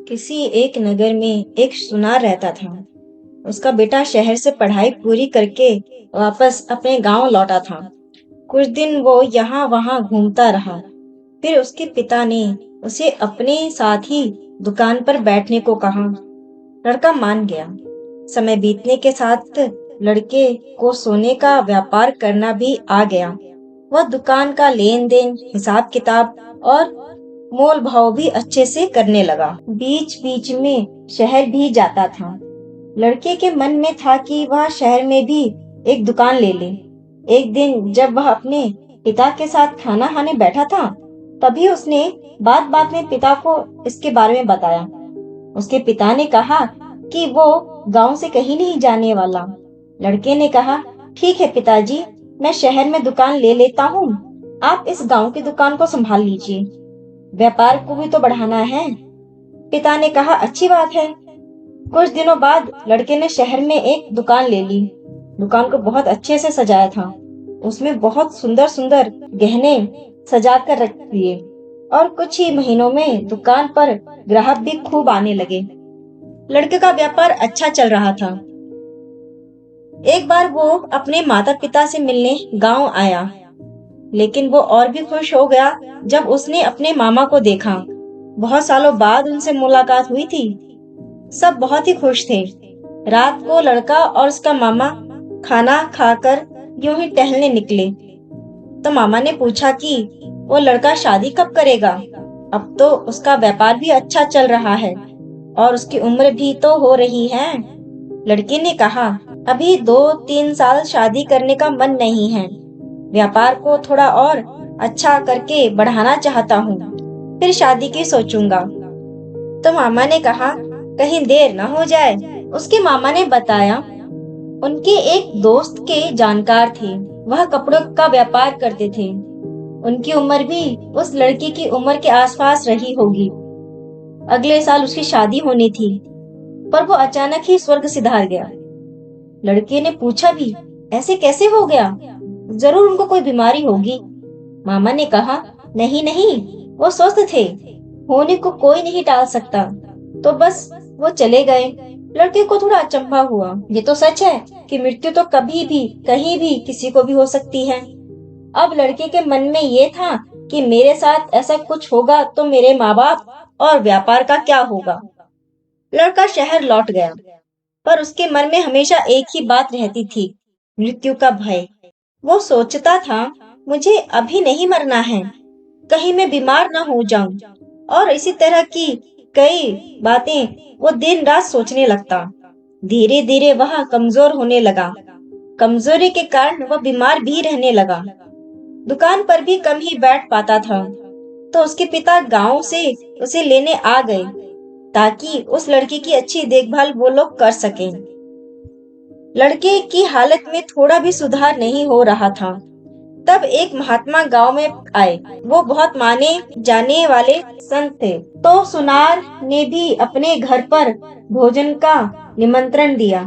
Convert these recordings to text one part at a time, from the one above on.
किसी एक नगर में एक सुनार रहता था। उसका बेटा शहर से पढ़ाई पूरी करके वापस अपने गांव लौटा था। कुछ दिन वो यहाँ वहाँ घूमता रहा। फिर उसके पिता ने उसे अपने साथ ही दुकान पर बैठने को कहा। लड़का मान गया। समय बीतने के साथ लड़के को सोने का व्यापार करना भी आ गया। वह दुकान का लेन देन, हिसाब किताब और मोल भाव भी अच्छे से करने लगा। बीच बीच में शहर भी जाता था। लड़के के मन में था कि वह शहर में भी एक दुकान ले ले। एक दिन जब वह अपने पिता के साथ खाना खाने बैठा था, तभी उसने बात बात में पिता को इसके बारे में बताया। उसके पिता ने कहा कि वो गांव से कहीं नहीं जाने वाला। लड़के ने कहा, ठीक है पिताजी, मैं शहर में दुकान ले लेता हूँ, आप इस गांव की दुकान को संभाल लीजिए, व्यापार को भी तो बढ़ाना है। पिता ने कहा, अच्छी बात है। कुछ दिनों बाद लड़के ने शहर में एक दुकान ले ली। दुकान को बहुत अच्छे से सजाया था। उसमें बहुत सुंदर सुंदर गहने सजा कर रख दिए और कुछ ही महीनों में दुकान पर ग्राहक भी खूब आने लगे। लड़के का व्यापार अच्छा चल रहा था। एक बार वो अपने माता पिता से मिलने गांव आया, लेकिन वो और भी खुश हो गया जब उसने अपने मामा को देखा। बहुत सालों बाद उनसे मुलाकात हुई थी। सब बहुत ही खुश थे। रात को लड़का और उसका मामा खाना खाकर यूं ही टहलने निकले तो मामा ने पूछा कि वो लड़का शादी कब करेगा। अब तो उसका व्यापार भी अच्छा चल रहा है और उसकी उम्र भी तो हो रही है। लड़के ने कहा, अभी 2-3 साल शादी करने का मन नहीं है, व्यापार को थोड़ा और अच्छा करके बढ़ाना चाहता हूँ, फिर शादी की सोचूंगा। तो मामा ने कहा, कहीं देर न हो जाए। उसके मामा ने बताया, उनके एक दोस्त के जानकार थे, वह कपड़ों का व्यापार करते थे। उनकी उम्र भी उस लड़की की उम्र के आसपास रही होगी। अगले साल उसकी शादी होनी थी, पर वो अचानक ही स्वर्ग सिधार गया। लड़के ने पूछा भी, ऐसे कैसे हो गया? जरूर उनको कोई बीमारी होगी। मामा ने कहा, नहीं नहीं, वो स्वस्थ थे, होने को कोई नहीं टाल सकता। तो बस वो चले गए। लड़के को थोड़ा अचंभा हुआ। ये तो सच है कि मृत्यु तो कभी भी कहीं भी किसी को भी हो सकती है। अब लड़के के मन में ये था कि मेरे साथ ऐसा कुछ होगा तो मेरे माँ बाप और व्यापार का क्या होगा। लड़का शहर लौट गया, पर उसके मन में हमेशा एक ही बात रहती थी, मृत्यु का भय। वो सोचता था, मुझे अभी नहीं मरना है, कहीं मैं बीमार ना हो जाऊं। और इसी तरह की कई बातें वो दिन रात सोचने लगता। धीरे धीरे वह कमजोर होने लगा। कमजोरी के कारण वह बीमार भी रहने लगा। दुकान पर भी कम ही बैठ पाता था। तो उसके पिता गांव से उसे लेने आ गए ताकि उस लड़की की अच्छी देखभाल वो लोग कर सकें। लड़के की हालत में थोड़ा भी सुधार नहीं हो रहा था। तब एक महात्मा गांव में आए। वो बहुत माने जाने वाले संत थे। तो सुनार ने भी अपने घर पर भोजन का निमंत्रण दिया।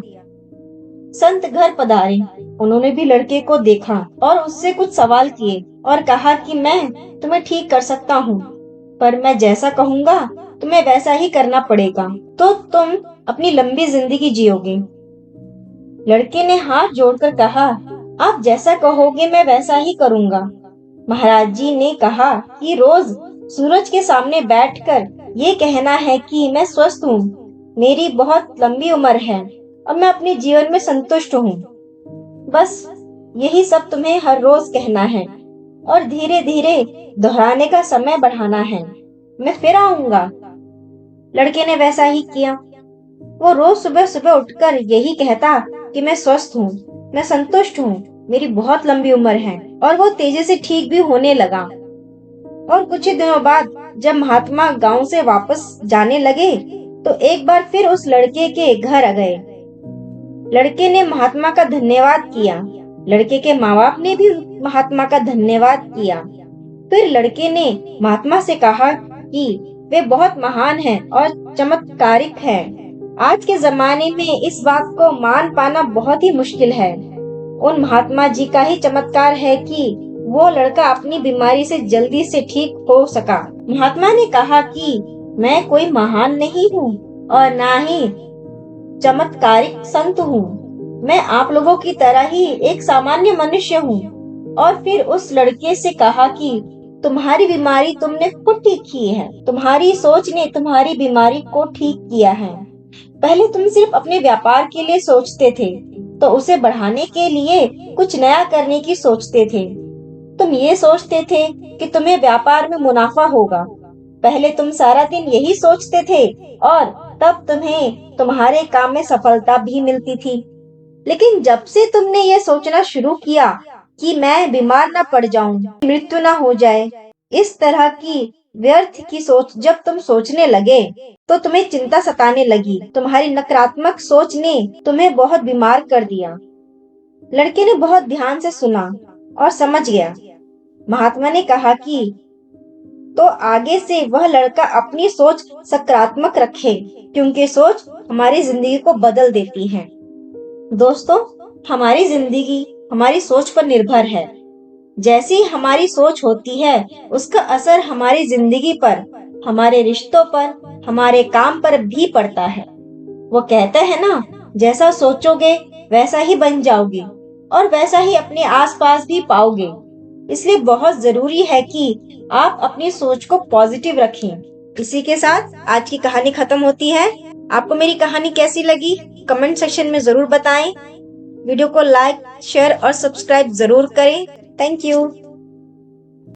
संत घर पधारे। उन्होंने भी लड़के को देखा और उससे कुछ सवाल किए और कहा कि मैं तुम्हें ठीक कर सकता हूँ, पर मैं जैसा कहूँगा तुम्हें वैसा ही करना पड़ेगा, तो तुम अपनी लंबी जिंदगी जियोगे। लड़के ने हाथ जोड़कर कहा, आप जैसा कहोगे मैं वैसा ही करूँगा। महाराज जी ने कहा कि रोज सूरज के सामने बैठकर ये कहना है कि मैं स्वस्थ हूँ, मेरी बहुत लंबी उम्र है और मैं अपने जीवन में संतुष्ट हूँ। बस यही सब तुम्हें हर रोज कहना है और धीरे धीरे दोहराने का समय बढ़ाना है। मैं फिर आऊंगा। लड़के ने वैसा ही किया। वो रोज सुबह सुबह उठकर यही कहता कि मैं स्वस्थ हूँ, मैं संतुष्ट हूँ, मेरी बहुत लंबी उम्र है, और वो तेजी से ठीक भी होने लगा। और कुछ ही दिनों बाद जब महात्मा गांव से वापस जाने लगे तो एक बार फिर उस लड़के के घर आ गए। लड़के ने महात्मा का धन्यवाद किया। लड़के के माँ बाप ने भी महात्मा का धन्यवाद किया। फिर लड़के ने महात्मा से कहा कि वे बहुत महान हैं और चमत्कारिक हैं। आज के जमाने में इस बात को मान पाना बहुत ही मुश्किल है। उन महात्मा जी का ही चमत्कार है कि वो लड़का अपनी बीमारी से जल्दी से ठीक हो सका। महात्मा ने कहा कि मैं कोई महान नहीं हूँ और ना ही चमत्कारिक संत हूँ। मैं आप लोगों की तरह ही एक सामान्य मनुष्य हूँ। और फिर उस लड़के से कहा कि तुम्हारी बीमारी तुमने खुद ठीक की है। तुम्हारी सोच ने तुम्हारी बीमारी को ठीक किया है। पहले तुम सिर्फ अपने व्यापार के लिए सोचते थे, तो उसे बढ़ाने के लिए कुछ नया करने की सोचते थे। तुम ये सोचते थे कि तुम्हें व्यापार में मुनाफा होगा। पहले तुम सारा दिन यही सोचते थे और तब तुम्हें तुम्हारे काम में सफलता भी मिलती थी। लेकिन जब से तुमने ये सोचना शुरू किया कि मैं बीमार ना पड़ जाऊं, मृत्यु ना हो जाए, इस तरह की व्यर्थ की सोच जब तुम सोचने लगे, तो तुम्हें चिंता सताने लगी। तुम्हारी नकारात्मक सोच ने तुम्हें बहुत बीमार कर दिया। लड़के ने बहुत ध्यान से सुना और समझ गया। महात्मा ने कहा कि तो आगे से वह लड़का अपनी सोच सकारात्मक रखे, क्योंकि सोच हमारी जिंदगी को बदल देती है। दोस्तों, हमारी जिंदगी हमारी सोच पर निर्भर है। जैसी हमारी सोच होती है, उसका असर हमारी जिंदगी पर, हमारे रिश्तों पर, हमारे काम पर भी पड़ता है। वो कहते हैं ना, जैसा सोचोगे वैसा ही बन जाओगे और वैसा ही अपने आसपास भी पाओगे। इसलिए बहुत जरूरी है कि आप अपनी सोच को पॉजिटिव रखें। इसी के साथ आज की कहानी खत्म होती है। आपको मेरी कहानी कैसी लगी, कमेंट सेक्शन में जरूर बताएं। वीडियो को लाइक, शेयर और सब्सक्राइब जरूर करें। Thank you.